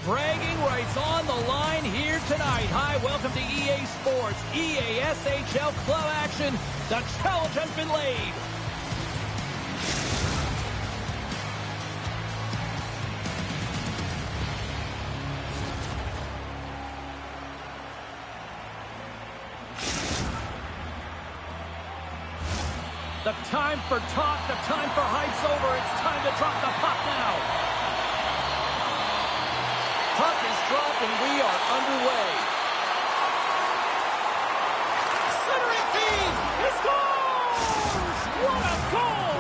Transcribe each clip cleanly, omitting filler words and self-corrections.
bragging rights on the line here tonight. Hi, welcome to EA Sports, EA SHL Club action. The challenge has been laid. The time for talk, the time for hype's over. It's time to drop the puck now. Puck is dropped and we are underway. Centering feed! He scores! What a goal!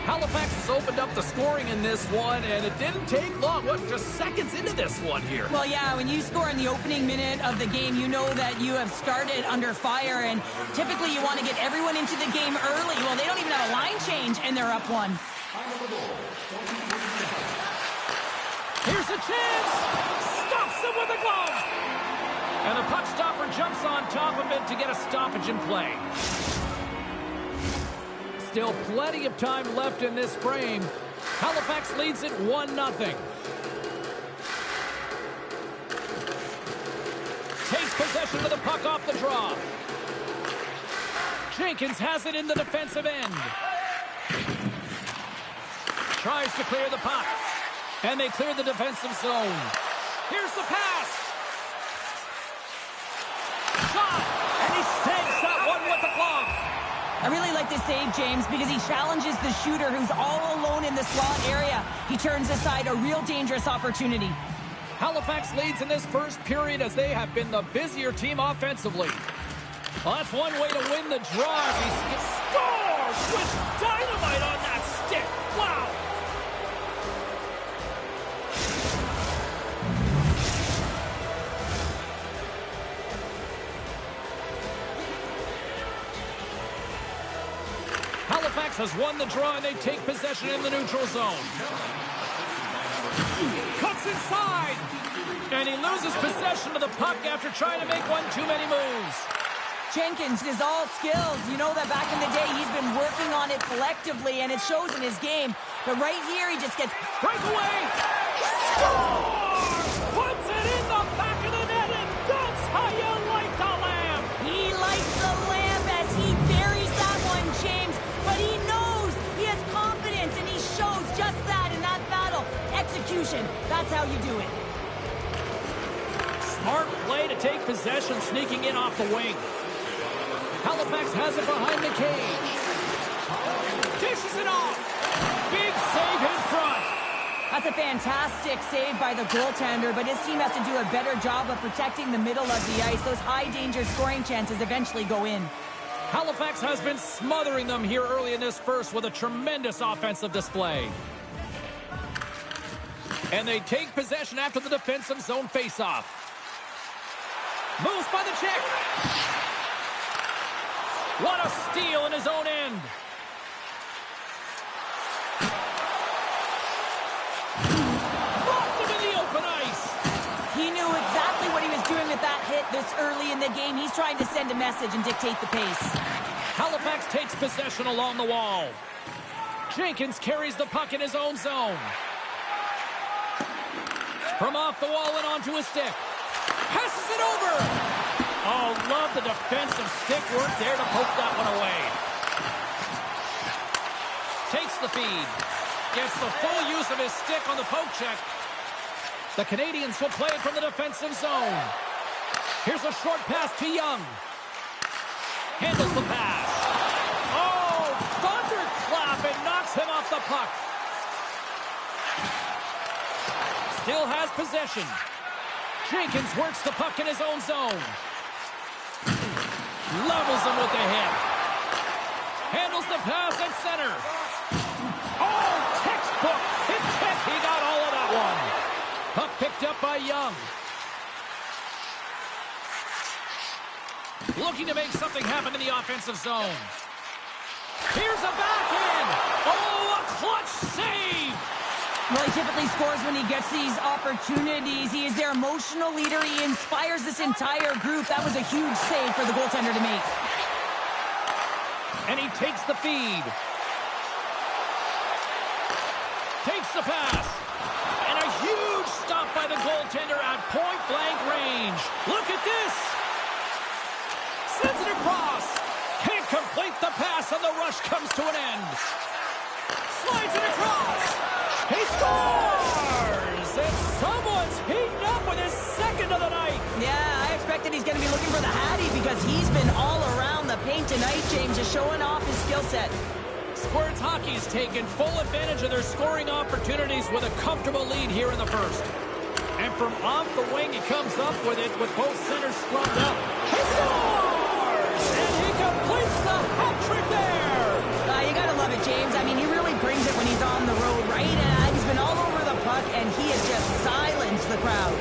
Halifax has opened up the scoring in this one, and it didn't take long. What, just seconds into this one here? Well, yeah, when you score in the opening minute of the game, you know that you have started under fire, and typically you want to get everyone into the game early. Well, they don't even have a line change, and they're up one. Here's a chance! Stops him with a glove! And the puck stopper jumps on top of it to get a stoppage in play. Still plenty of time left in this frame. Halifax leads it 1-0. Takes possession of the puck off the draw. Jenkins has it in the defensive end. Tries to clear the puck. And they clear the defensive zone. Here's the pass. Shot! And he stays that one with the glove. I really like this save, James, because he challenges the shooter who's all alone in the slot area. He turns aside a real dangerous opportunity. Halifax leads in this first period as they have been the busier team offensively. Well, that's one way to win the draw as he scores with dynamite on that stick. Wow! Halifax has won the draw, and they take possession in the neutral zone. Cuts inside, and he loses possession of the puck after trying to make one too many moves. Jenkins is all skills. You know that back in the day, he's been working on it collectively, and it shows in his game. But right here, he just gets... Breakaway! Scores! Puts it in the back of the net, and that's how you light the lamp! He lights the lamp as he buries that one, James. But he knows, he has confidence, and he shows just that in that battle. Execution, that's how you do it. Smart play to take possession, sneaking in off the wing. Halifax has it behind the cage. Dishes it off. Big save in front. That's a fantastic save by the goaltender, but his team has to do a better job of protecting the middle of the ice. Those high-danger scoring chances eventually go in. Halifax has been smothering them here early in this first with a tremendous offensive display. And they take possession after the defensive zone faceoff. Moves by the check. What a steal in his own end. Blocked him in the open ice. He knew exactly what he was doing with that hit this early in the game. He's trying to send a message and dictate the pace. Halifax takes possession along the wall. Jenkins carries the puck in his own zone. From off the wall and onto his stick. Passes it over. Oh, love the defensive stick work there to poke that one away. Takes the feed. Gets the full use of his stick on the poke check. The Canadians will play it from the defensive zone. Here's a short pass to Young. Handles the pass. Oh, thunderclap, and knocks him off the puck. Still has possession. Jenkins works the puck in his own zone. Levels him with the hit. Handles the pass at center. Oh, textbook. Hit check. He got all of that one. Puck picked up by Young. Looking to make something happen in the offensive zone. Here's a backhand. Oh, a clutch save. Well, he typically scores when he gets these opportunities. He is their emotional leader. He inspires this entire group. That was a huge save for the goaltender to make. And he takes the feed. the pass. And a huge stop by the goaltender at point-blank range. Look at this. Sends it across. Can't complete the pass, and the rush comes to an end. Slides it across. He scores! And someone's heating up with his second of the night. Yeah, I expected he's going to be looking for the Hattie because he's been all around the paint tonight, James, just showing off his skill set. Squirts Hockey's taken full advantage of their scoring opportunities with a comfortable lead here in the first. And from off the wing, he comes up with it with both centers scrubbed up. He scores! And he completes the hat trick there! You gotta love it, James. I mean, he really brings it when he's on the road, right? And he's been all over the puck, and he has just silenced the crowd.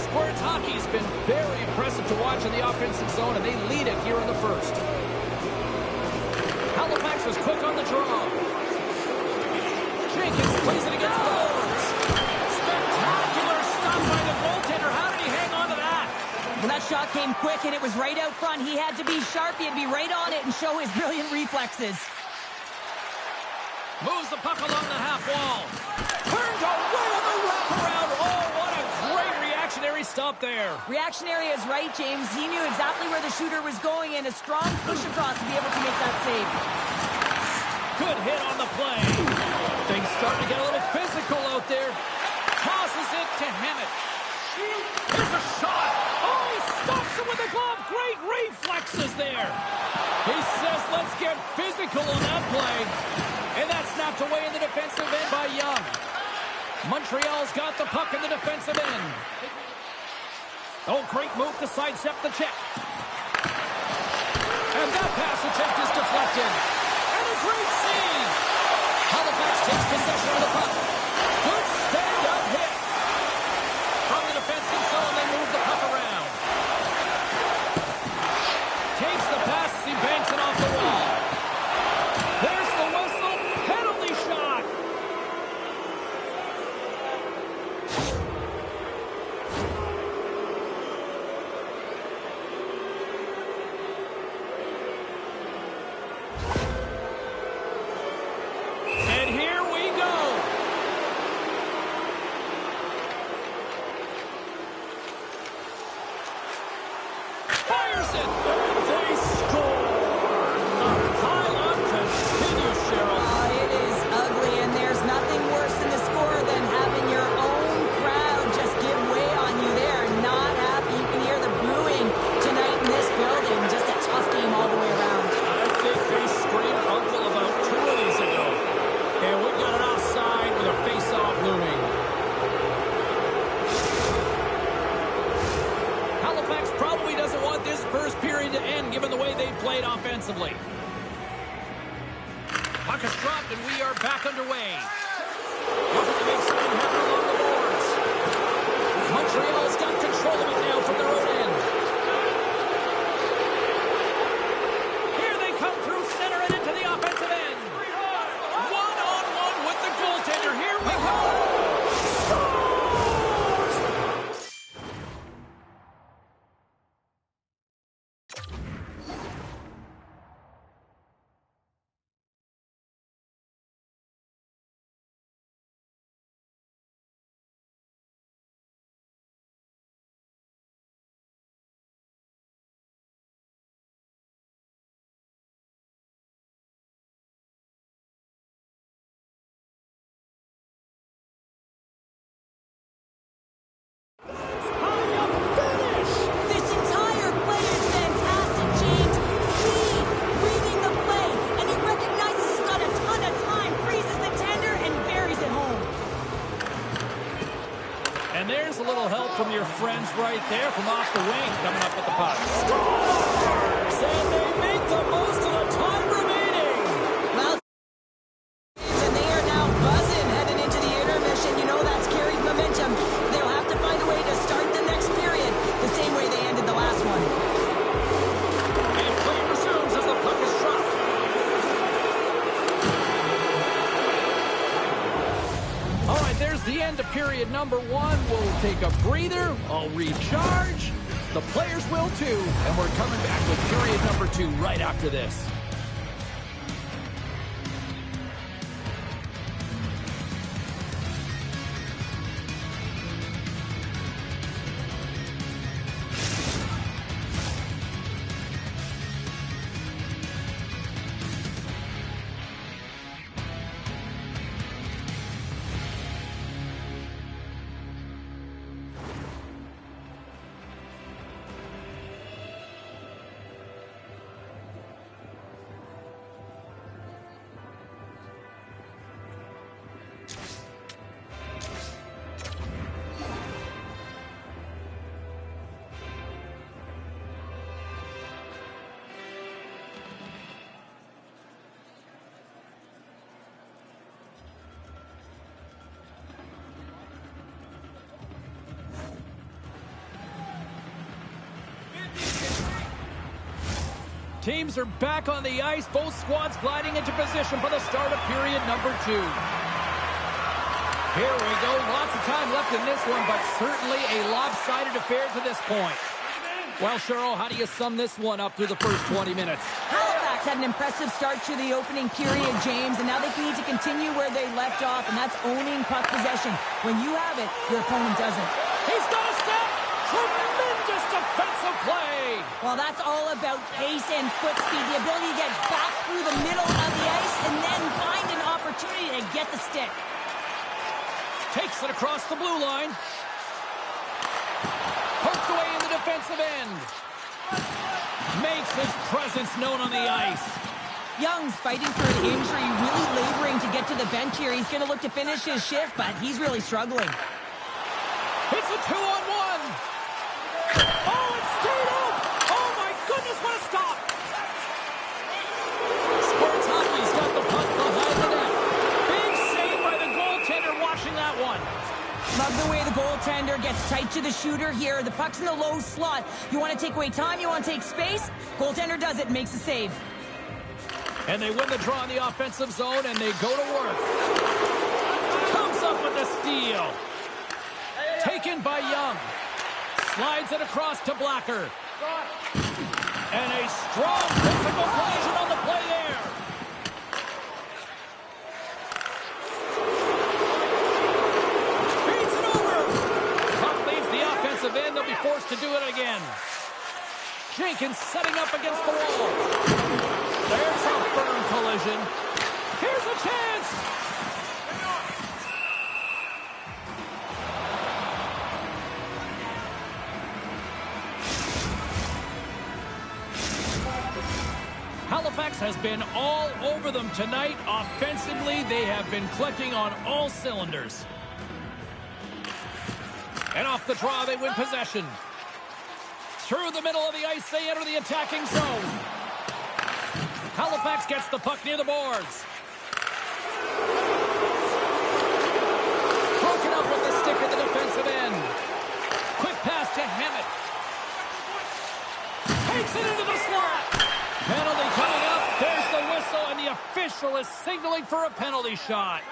Squirts Hockey's been very impressive to watch in the offensive zone, and they lead it here in the first. Halifax is quick on the draw. Jenkins plays it against the boards. Spectacular stop by the goaltender. How did he hang on to that? Well, that shot came quick, and it was right out front. He had to be sharp. He had to be right on it and show his brilliant reflexes. Moves the puck along the half wall. Turned away on the wraparound. Oh, what a great reactionary stop there. Reactionary is right, James. He knew exactly where the shooter was going, and a strong push across to be able to make that save. Good hit on the play. Things starting to get a little physical out there. Tosses it to Hammett. Here's a shot. Oh, he stops it with a glove. Great reflexes there. He says, let's get physical on that play. And that's snapped away in the defensive end by Young. Montreal's got the puck in the defensive end. Oh, great move to sidestep the check. And that pass attempt is deflected. And a great save. Halifax takes possession of the puck. Good stand-up hit. From the defensive zone, they move the puck around. Takes the pass as he banks it off the wall. There's the whistle. Penalty shot. And here we go. Fires it. And they score. The pile-up continues, Cheryl. It is ugly, and there's nothing worse in the score than having your own crowd just give way on you. They are not happy. You can hear the booing tonight in this building. Just a tough game all the way around. I think they screamed uncle about 2 of these ago. And we've got it outside with a face-off looming. Halifax probably doesn't want this first period to end given the way they played offensively. Puck is dropped and we are back underway. Looking to make something happen along the boards. Montreal's got control of it now from their own end. Here they come through center and into the offensive end. One-on-one with the goaltender. Here we go. Scores! This entire play is fantastic, James. Speed, reading the play, and he recognizes he's got a ton of time, freezes the tender, and buries it home. And there's a little help from your friends right there from off the wing coming up with the puck. Scores! And they make the most of the time remaining. Well, and they are now buzzing heading into the intermission. You know that's carried momentum. They'll have to find a way to start the next period the same way they ended the last one. And play resumes as the puck is dropped. All right, there's the end of period number 1. We'll take a breather. I'll recharge. The players will too. And we're coming back with period number 2 right after this. Teams are back on the ice. Both squads gliding into position for the start of period number 2. Here we go. Lots of time left in this one, but certainly a lopsided affair to this point. Well, Cheryl, how do you sum this one up through the first 20 minutes? Halifax had an impressive start to the opening period, James, and now they need to continue where they left off, and that's owning puck possession. When you have it, your opponent doesn't. He's got a step! Tremendous defensive play! Well, that's all about pace and foot speed, the ability to get back through the middle of the ice and then find an opportunity to get the stick. Takes it across the blue line. Poked away in the defensive end. Makes his presence known on the ice. Young's fighting for an injury, really laboring to get to the bench here. He's going to look to finish his shift, but he's really struggling. It's a 2-on-1. Oh, it stayed up. Oh, my goodness, what a stop. Sports Hockey's got the puck behind the net. Big save by the goaltender watching that one. Love the way the goaltender gets tight to the shooter here. The puck's in the low slot. You want to take away time, you want to take space. Goaltender does it, makes a save. And they win the draw in the offensive zone, and they go to work. Comes up with the steal. Taken by Young. Slides it across to Blacker. And a strong physical collision on the play there. End, they'll be forced to do it again. Jenkins setting up against the wall. There's a firm collision. Here's a chance. Halifax has been all over them tonight. Offensively, they have been clicking on all cylinders. And off the draw, they win possession. Through the middle of the ice, they enter the attacking zone. Halifax gets the puck near the boards. Broken up with the stick at the defensive end. Quick pass to Hammett. Takes it into the slot. Penalty coming up. There's the whistle, and the official is signaling for a penalty shot.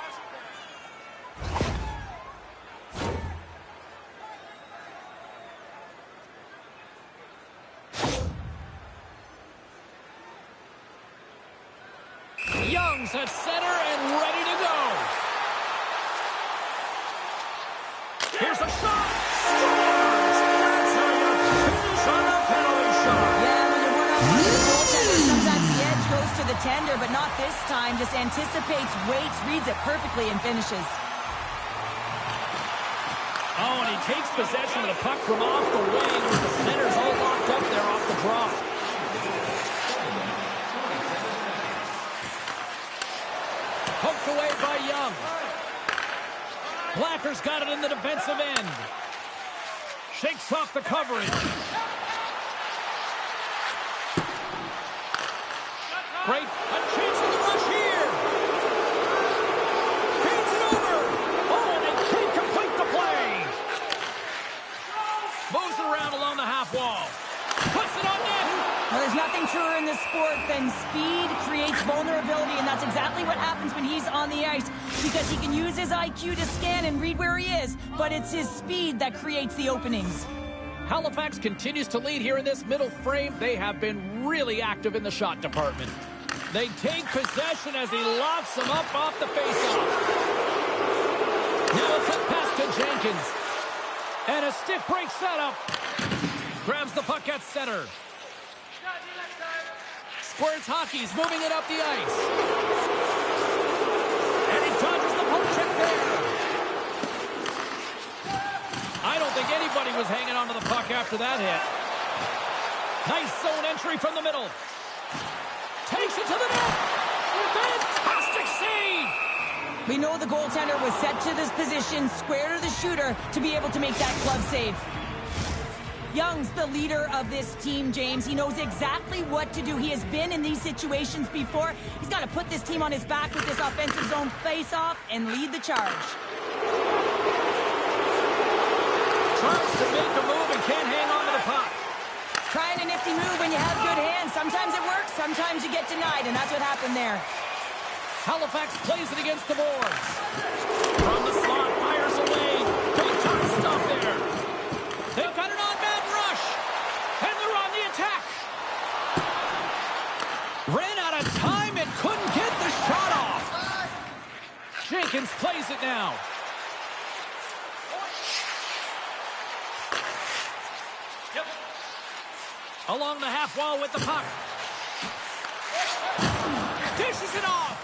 Young's at center and ready to go. Here's a shot. That's how you finish on a penalty shot. Yeah, when you're one-on-one with the goaltender, sometimes the edge goes to the tender, but not this time. Just anticipates, waits, reads it perfectly, and finishes. Oh, and he takes possession of the puck from off the wing with the centers all locked up there off the drop. Poked away by Young. Blacker's got it in the defensive end. Shakes off the coverage. Great. A chance in the rush here. Feeds it over. Oh, and they can't complete the play. Moves it around along the half wall. Puts it on net. Well, there's nothing truer in this sport than speed creates vulnerability, and that's exactly what happens when he's on the ice, because he can use his IQ to scan and read where he is, but it's his speed that creates the openings. Halifax continues to lead here in this middle frame. They have been really active in the shot department. They take possession as he locks them up off the faceoff. Now a quick pass to Jenkins. And a stick break setup. Grabs the puck at center. Squirts Hockey's moving it up the ice. And he dodges the poke check there. I don't think anybody was hanging onto the puck after that hit. Nice zone entry from the middle. Takes it to the net. Fantastic save. We know the goaltender was set to this position, square to the shooter, to be able to make that glove save. Young's the leader of this team, James. He knows exactly what to do. He has been in these situations before. He's got to put this team on his back with this offensive zone face-off and lead the charge. Tries to make a move and can't hang on to the puck. Trying a nifty move when you have good hands. Sometimes it works, sometimes you get denied, and that's what happened there. Halifax plays it against the boards. From the slot, fires away. Big time stop there. They've got an on-man rush. And they're on the attack. Ran out of time and couldn't get the shot off. Jenkins plays it now. Along the half wall with the puck. Dishes it off.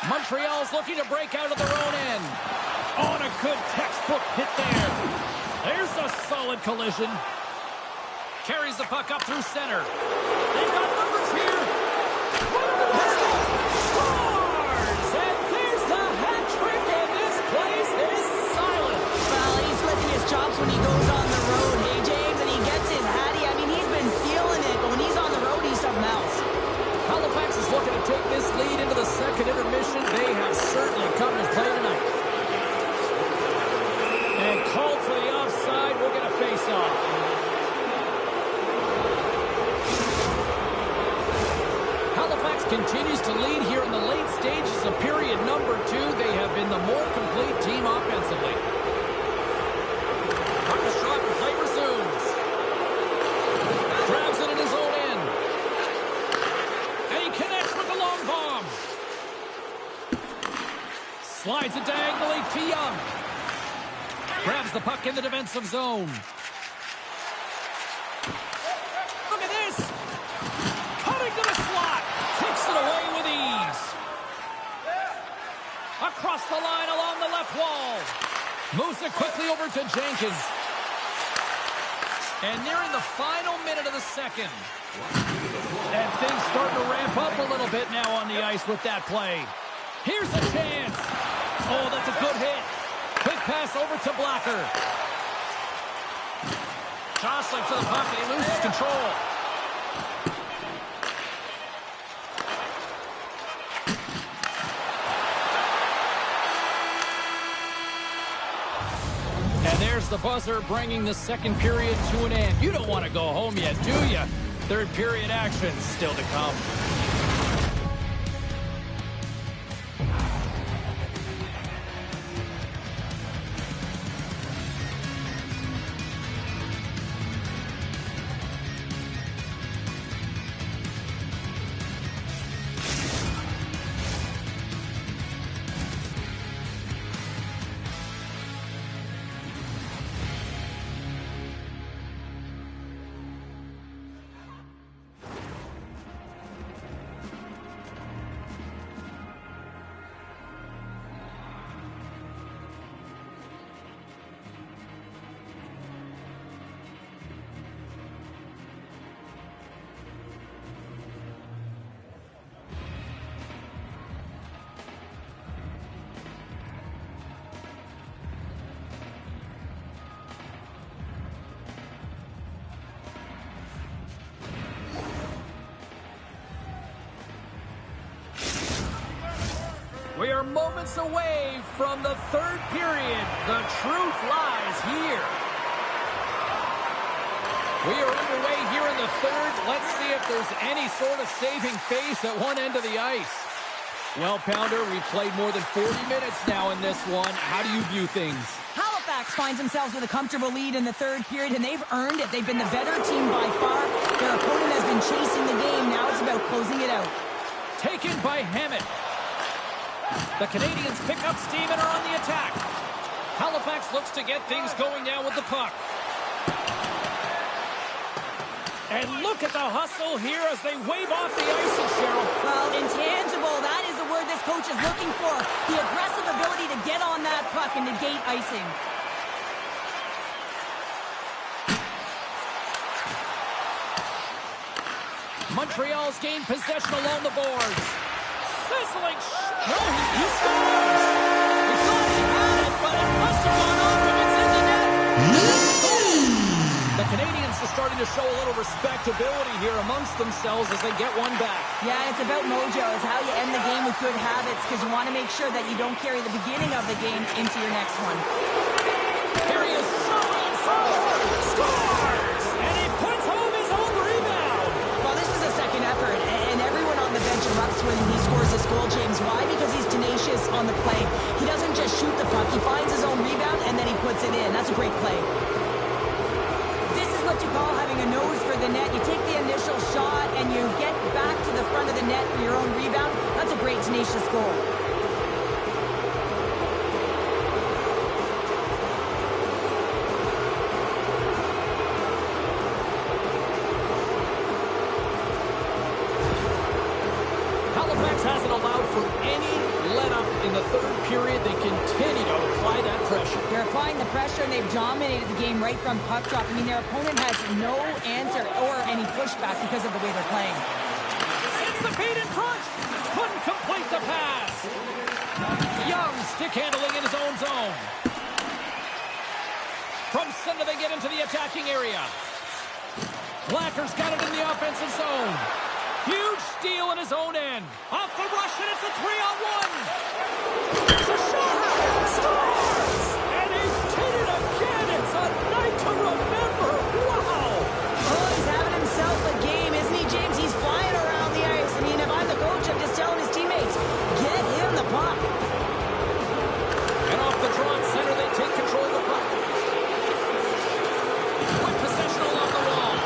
Montreal's looking to break out of their own end. Oh, and a good textbook hit there. There's a solid collision. Carries the puck up through center. They've got numbers here. Scores! And there's the hat trick, and this place is silent. Well, he's licking his chops when he goes on the road, hey, James, and he gets his hattie. I mean, he's been feeling it, but when he's on the road, he's something else. Halifax is looking to take this lead into the second intermission. They have certainly come to play tonight. And called for the offside. We'll get a face-off. Halifax continues to lead here in the late stages of period number 2. They have been the more complete team offensively. Puck is shot and play resumes. Grabs it in his own end. And he connects with the long bomb. Slides it diagonally to Young. Grabs the puck in the defensive zone. Look at this. Cutting to the slot. Takes it away with ease. Across the line along the left wall. Moves it quickly over to Jenkins. And nearing the final minute of the second. And things starting to ramp up a little bit now on the ice with that play. Here's a chance. Oh, that's a good hit. Quick pass over to Blacker. Jostling to the puck, and he loses control. And there's the buzzer, bringing the second period to an end. You don't want to go home yet, do you? Third period action still to come. We are moments away from the third period. The truth lies here. We are underway here in the third. Let's see if there's any sort of saving face at one end of the ice. Well, Pounder, we've played more than 40 minutes now in this one. How do you view things? Halifax finds themselves with a comfortable lead in the third period, and they've earned it. They've been the better team by far. Their opponent has been chasing the game. Now it's about closing it out. Taken by Hammett. The Canadians pick up steam and are on the attack. Halifax looks to get things going now with the puck. And look at the hustle here as they wave off the icing, Cheryl. Well, intangible, that is the word this coach is looking for. The aggressive ability to get on that puck and negate icing. Montreal's gained possession along the boards. Sizzling. No, he scores. He thought he had it, but it must have gone off if it's in the net. The Canadians are starting to show a little respectability here amongst themselves as they get one back. Yeah, it's about mojo. It's how you end the game with good habits, because you want to make sure that you don't carry the beginning of the game into your next one. Here he is, showing in front. Scores! And of the net. You take the initial shot and you get back to the front of the net for your own rebound. That's a great, tenacious goal. Halifax hasn't allowed for any let-up in the third period. They continue to apply that pressure. They're applying the pressure, and they've dominated the game right from puck drop. I mean, their opponent has no answer or any pushback because of the way they're playing. It's the feed in front. Couldn't complete the pass. Young stick handling in his own zone. From center, they get into the attacking area. Blacker's got it in the offensive zone. Huge steal in his own end. Off the rush, and it's a 3-on-1. There's a shot. Scores! And he did it again. It's a night to remember. Wow! Oh, he's having himself a game, isn't he, James? He's flying around the ice. I mean, if I'm the coach, I'm just telling his teammates, get him the puck. And off the draw at center, they take control of the puck. With possession along the wall.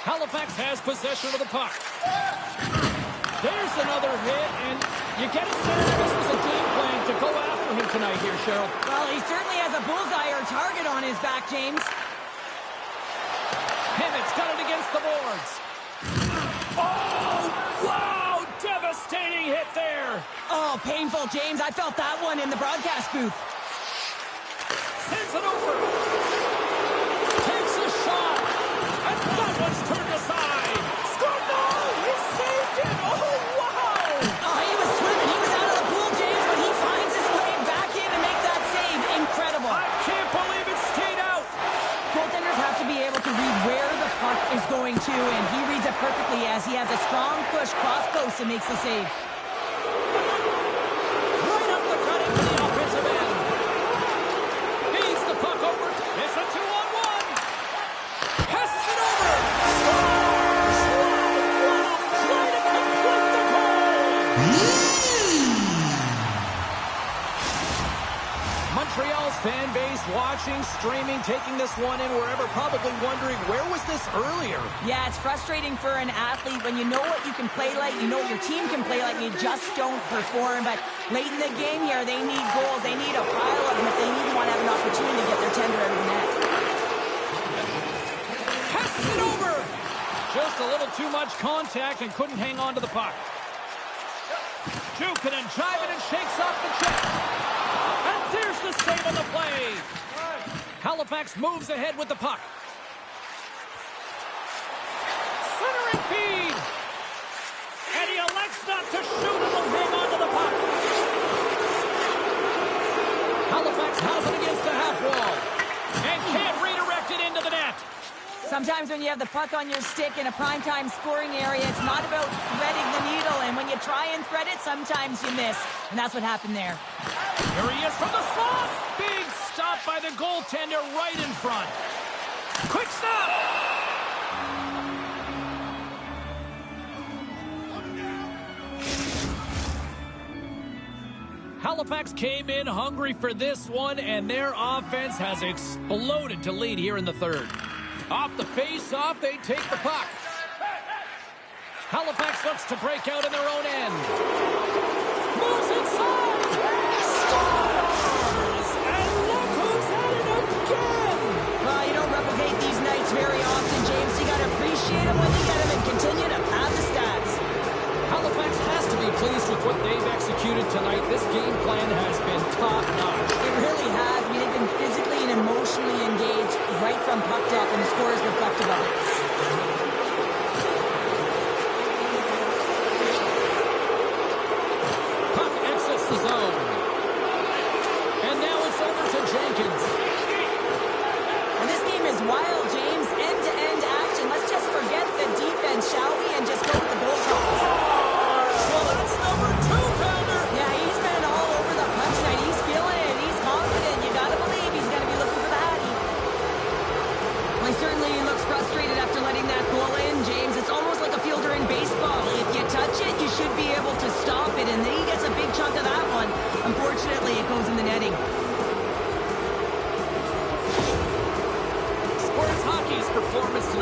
Halifax has possession of the puck. There's another hit, and you get a sense that this was a game plan to go after him tonight here, Cheryl. Well, he certainly has a bullseye or target on his back, James. Hemmett's got it against the boards. Oh, wow! Devastating hit there. Oh, painful, James. I felt that one in the broadcast booth. Sends it over. Takes a shot. And that one's turned aside. Scored! No! He saved it! Oh, wow! Oh, he was swimming. He was out of the pool, James, but he finds his way back in to make that save. Incredible. I can't believe it stayed out. Goaltenders have to be able to read where the puck is going to, and he reads it perfectly as he has a strong push cross post and makes the save. Right up the cut into the offensive end. Feeds the puck over. It's a 2-on-1. Passes it over. Scores! Wow! Try to complete the goal. Montreal's fan base watching, streaming, taking this one in wherever, probably wondering, where was this earlier? Yeah, it's frustrating for an athlete when you know what you can play like, you know what your team can play like, and you just don't perform. But late in the game here, they need goals. They need a pile of them if they even want to have an opportunity to get their tender out of the net. Passes it over. Just a little too much contact and couldn't hang on to the puck. Jukin and jiving and shakes off the check. And there's the save on the play. Halifax moves ahead with the puck. Centering feed. And he elects not to shoot and will hang on to the puck. Halifax has it against the half wall. And can't redirect it into the net. Sometimes when you have the puck on your stick in a primetime scoring area, it's not about threading the needle. And when you try and thread it, sometimes you miss. And that's what happened there. Here he is from the slot. Big stop by the goaltender right in front. Quick stop. Halifax came in hungry for this one, and their offense has exploded to lead here in the third. Off the face-off, they take the puck. Halifax looks to break out in their own end. Moves inside. Scores! And look who's at it again! Well, you don't replicate these nights very often, James. You got to appreciate them when you get them and continue to pad the stats. Halifax has to be pleased with what they've executed tonight. This game plan has been top-notch. It really has. I mean, they've been physically and emotionally engaged right from puck drop, and the score is reflective of it.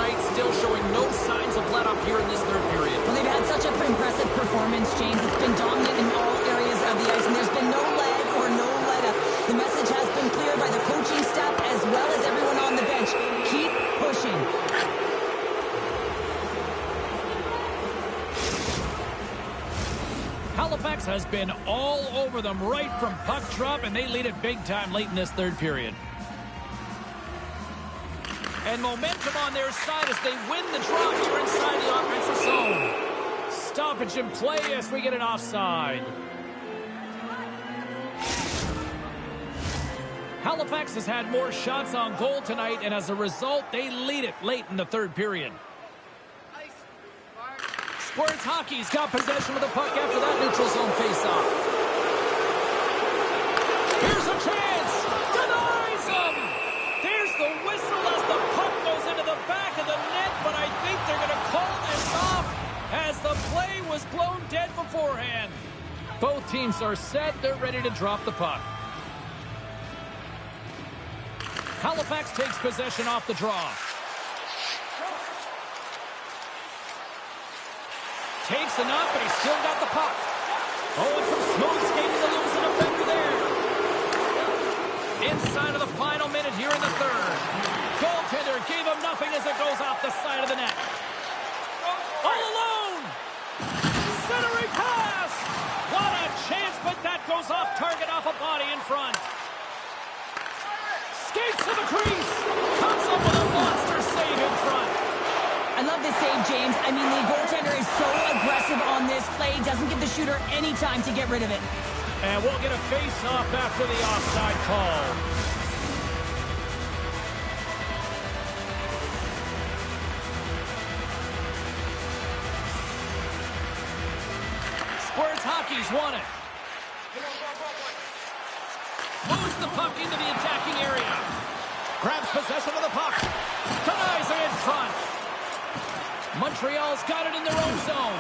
tonight, still showing no signs of let up here in this third period. Well, they've had such a impressive performance, James. It's been dominant in all areas of the ice, and there's been no lag or no let up. The message has been clear by the coaching staff as well as everyone on the bench. Keep pushing. Halifax has been all over them right from puck drop, and they lead it big time late in this third period. And momentum on their side as they win the draw here inside the offensive zone. Stoppage in play as we get an offside. Halifax has had more shots on goal tonight, and as a result, they lead it late in the third period. Squirts Hockey's got possession of the puck after that neutral zone faceoff. Here's a chance. Denies him. There's the whistle as the puck goes into the back of the net, but I think they're going to call this off as the play was blown dead beforehand. Both teams are set. They're ready to drop the puck. Halifax takes possession off the draw. Takes enough, but he's still got the puck. Oh, and some smooth skating to lose an defender there. Inside of the final minute here in the third. Goaltender gave him nothing as it goes off the side of the net. All alone! Centering pass! What a chance, but that goes off target off a body in front. Skates to the crease. Comes up with a monster save in front. I love this save, James. I mean, the goaltender is so aggressive on this play. Doesn't give the shooter any time to get rid of it. And we'll get a face-off after the offside call. Squirts Hockey's won it. Moves the puck into the attacking area. Grabs possession of the puck. Denies it in front. Montreal's got it in their own zone.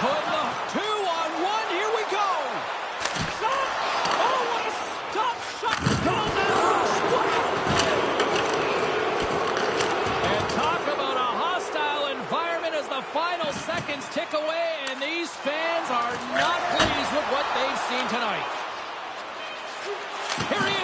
Put the 2-on-1. Here we go. Shot. Oh, what a stop shot. And talk about a hostile environment as the final seconds tick away, and these fans are not pleased with what they've seen tonight. Here he